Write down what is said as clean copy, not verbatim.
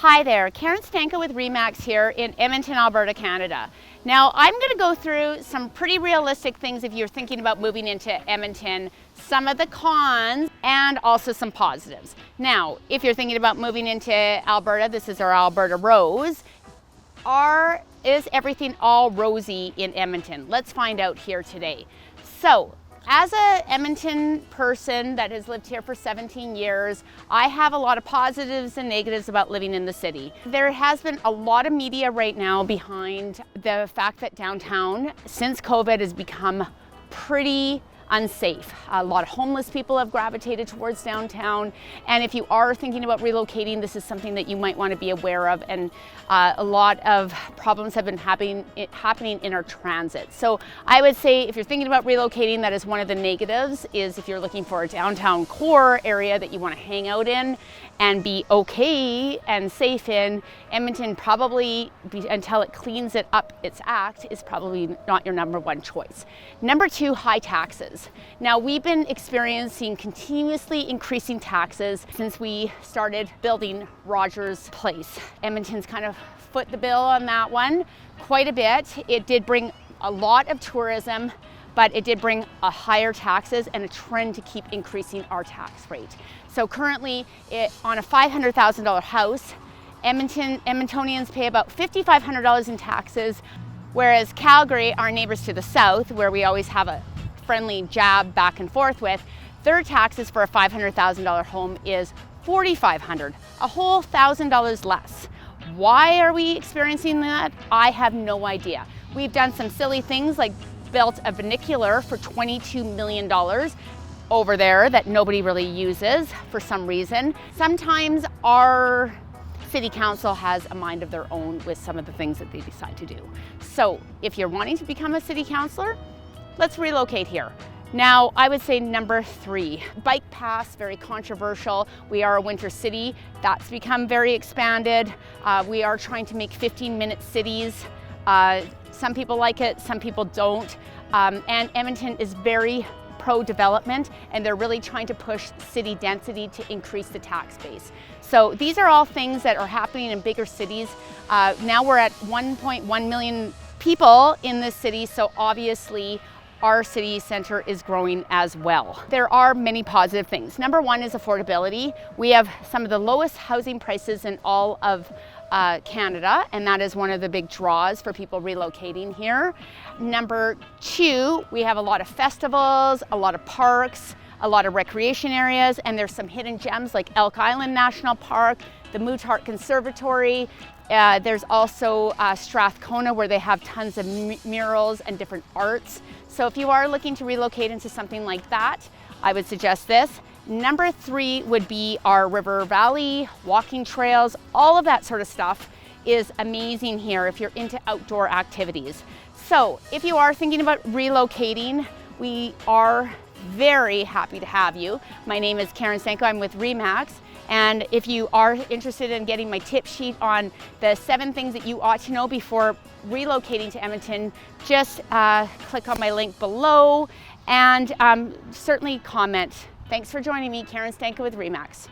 Hi there, Karen Stanko with Remax here in Edmonton, Alberta, Canada. Now I'm going to go through some pretty realistic things if you're thinking about moving into Edmonton, some of the cons and also some positives. Now, if you're thinking about moving into Alberta, this is our Alberta Rose. Is everything all rosy in Edmonton? Let's find out here today. So, as a Edmonton person that has lived here for 17 years, I have a lot of positives and negatives about living in the city. There has been a lot of media right now behind the fact that downtown, since COVID, has become pretty unsafe. A lot of homeless people have gravitated towards downtown, and if you are thinking about relocating, this is something that you might want to be aware of, and a lot of problems have been happening in our transit. So I would say if you're thinking about relocating, that is one of the negatives, is if you're looking for a downtown core area that you want to hang out in and be okay and safe in, Edmonton probably, until it cleans it up its act, is probably not your number one choice. Number two, high taxes. Now, we've been experiencing continuously increasing taxes since we started building Rogers Place. Edmonton's kind of foot the bill on that one quite a bit. It did bring a lot of tourism, but it did bring a higher taxes and a trend to keep increasing our tax rate. So currently, on a $500,000 house, Edmontonians pay about $5,500 in taxes, whereas Calgary, our neighbors to the south, where we always have a friendly jab back and forth with, their taxes for a $500,000 home is $4,500, a whole $1,000 less. Why are we experiencing that? I have no idea. We've done some silly things like built a vernacular for $22 million over there that nobody really uses for some reason. Sometimes our city council has a mind of their own with some of the things that they decide to do. So if you're wanting to become a city councillor, let's relocate here. Now, I would say number three, bike paths, very controversial. We are a winter city. That's become very expanded. We are trying to make 15-minute cities. Some people like it, some people don't. And Edmonton is very pro-development, and they're really trying to push city density to increase the tax base. So these are all things that are happening in bigger cities. Now we're at 1.1 million people in this city, so obviously our city center is growing as well. There are many positive things. Number one is affordability. We have some of the lowest housing prices in all of Canada, and that is one of the big draws for people relocating here. Number two, we have a lot of festivals, a lot of parks, a lot of recreation areas, and there's some hidden gems like Elk Island National Park, the Mootart Conservatory. There's also Strathcona, where they have tons of murals and different arts. So if you are looking to relocate into something like that, I would suggest this. Number three would be our river valley, walking trails, all of that sort of stuff is amazing here if you're into outdoor activities. So if you are thinking about relocating, we are very happy to have you. My name is Karen Stanko, I'm with Remax. And if you are interested in getting my tip sheet on the 7 things that you ought to know before relocating to Edmonton, just click on my link below and certainly comment. Thanks for joining me, Karen Stanko with Remax.